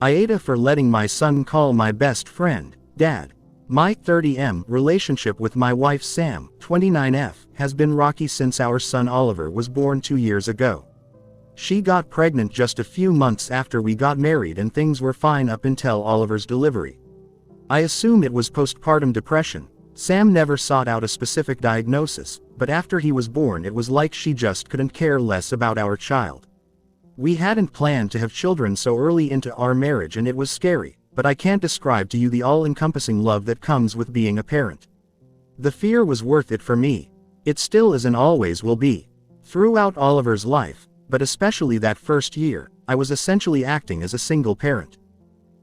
AITA for letting my son call my best friend, Dad. My 30M relationship with my wife Sam, 29F, has been rocky since our son Oliver was born 2 years ago. She got pregnant just a few months after we got married and things were fine up until Oliver's delivery. I assume it was postpartum depression. Sam never sought out a specific diagnosis, but after he was born it was like she just couldn't care less about our child. We hadn't planned to have children so early into our marriage and it was scary, but I can't describe to you the all-encompassing love that comes with being a parent. The fear was worth it for me. It still is and always will be. Throughout Oliver's life, but especially that first year, I was essentially acting as a single parent.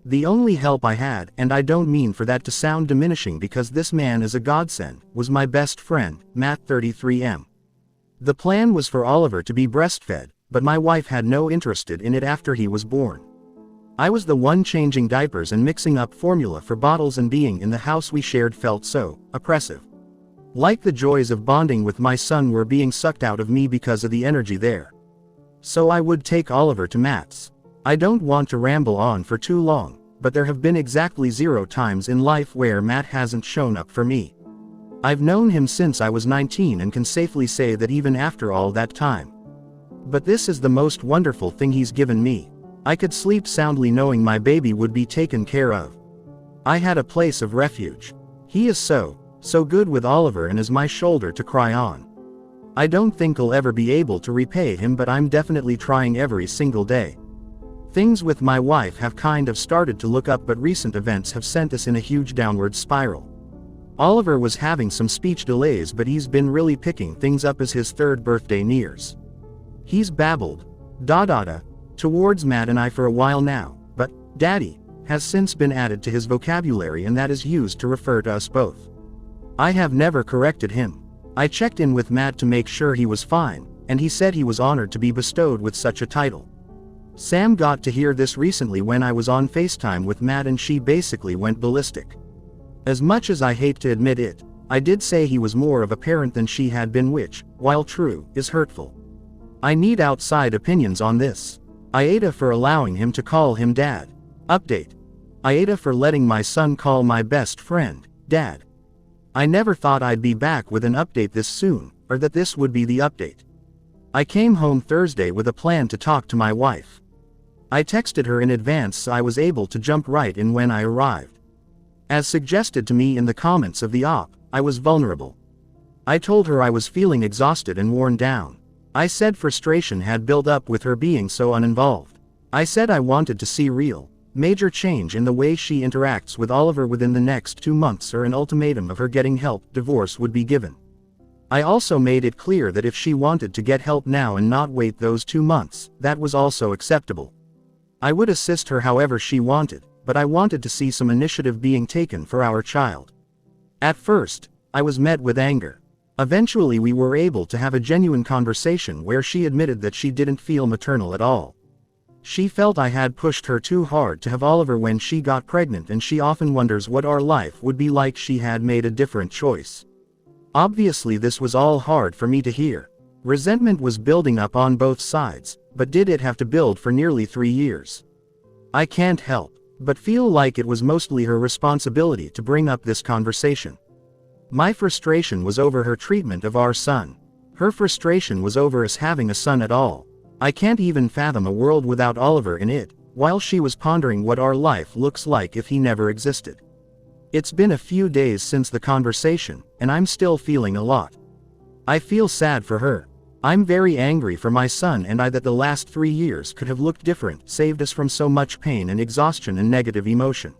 The only help I had, and I don't mean for that to sound diminishing because this man is a godsend, was my best friend, Matt 33M. The plan was for Oliver to be breastfed, but my wife had no interest in it after he was born. I was the one changing diapers and mixing up formula for bottles, and being in the house we shared felt so oppressive. Like the joys of bonding with my son were being sucked out of me because of the energy there. So I would take Oliver to Matt's. I don't want to ramble on for too long, but there have been exactly 0 times in life where Matt hasn't shown up for me. I've known him since I was 19 and can safely say that even after all that time. But this is the most wonderful thing he's given me. I could sleep soundly knowing my baby would be taken care of. I had a place of refuge. He is so good with Oliver and is my shoulder to cry on. I don't think I'll ever be able to repay him, but I'm definitely trying every single day. Things with my wife have kind of started to look up, but recent events have sent us in a huge downward spiral. Oliver was having some speech delays, but he's been really picking things up as his 3rd birthday nears. He's babbled DadAITA towards Matt and I for a while now, but Daddy has since been added to his vocabulary, and that is used to refer to us both. I have never corrected him. I checked in with Matt to make sure he was fine, and he said he was honored to be bestowed with such a title. Sam got to hear this recently when I was on FaceTime with Matt, and she basically went ballistic. As much as I hate to admit it, I did say he was more of a parent than she had been, which, while true, is hurtful. I need outside opinions on this. AITA for allowing him to call him Dad. Update. AITA for letting my son call my best friend, Dad. I never thought I'd be back with an update this soon, or that this would be the update. I came home Thursday with a plan to talk to my wife. I texted her in advance so I was able to jump right in when I arrived. As suggested to me in the comments of the op, I was vulnerable. I told her I was feeling exhausted and worn down. I said frustration had built up with her being so uninvolved. I said I wanted to see real, major change in the way she interacts with Oliver within the next 2 months, or an ultimatum of her getting help, divorce would be given. I also made it clear that if she wanted to get help now and not wait those 2 months, that was also acceptable. I would assist her however she wanted, but I wanted to see some initiative being taken for our child. At first, I was met with anger. Eventually we were able to have a genuine conversation where she admitted that she didn't feel maternal at all. She felt I had pushed her too hard to have Oliver when she got pregnant, and she often wonders what our life would be like she had made a different choice. Obviously this was all hard for me to hear. Resentment was building up on both sides, but did it have to build for nearly 3 years? I can't help but feel like it was mostly her responsibility to bring up this conversation. My frustration was over her treatment of our son. Her frustration was over us having a son at all. I can't even fathom a world without Oliver in it, while she was pondering what our life looks like if he never existed. It's been a few days since the conversation, and I'm still feeling a lot. I feel sad for her. I'm very angry for my son and I that the last 3 years could have looked different, saved us from so much pain and exhaustion and negative emotion.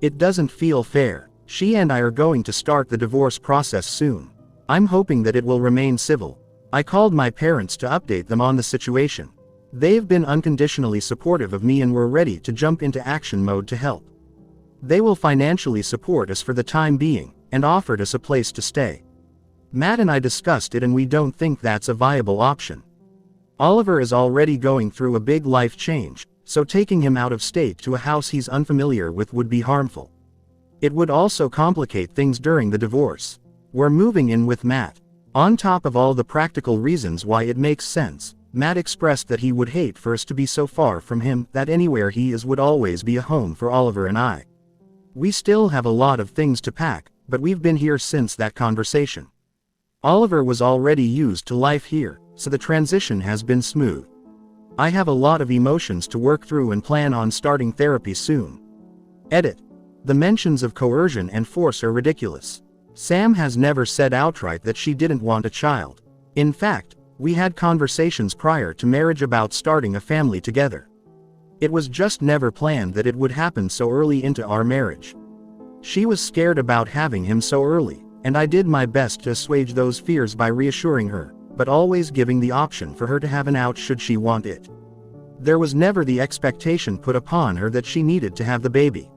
It doesn't feel fair. She and I are going to start the divorce process soon. I'm hoping that it will remain civil. I called my parents to update them on the situation. They've been unconditionally supportive of me and were ready to jump into action mode to help. They will financially support us for the time being, and offered us a place to stay. Matt and I discussed it and we don't think that's a viable option. Oliver is already going through a big life change, so taking him out of state to a house he's unfamiliar with would be harmful. It would also complicate things during the divorce. We're moving in with Matt. On top of all the practical reasons why it makes sense, Matt expressed that he would hate for us to be so far from him, that anywhere he is would always be a home for Oliver and I. We still have a lot of things to pack, but we've been here since that conversation. Oliver was already used to life here, so the transition has been smooth. I have a lot of emotions to work through and plan on starting therapy soon. Edit. The mentions of coercion and force are ridiculous. Sam has never said outright that she didn't want a child. In fact, we had conversations prior to marriage about starting a family together. It was just never planned that it would happen so early into our marriage. She was scared about having him so early, and I did my best to assuage those fears by reassuring her, but always giving the option for her to have an out should she want it. There was never the expectation put upon her that she needed to have the baby.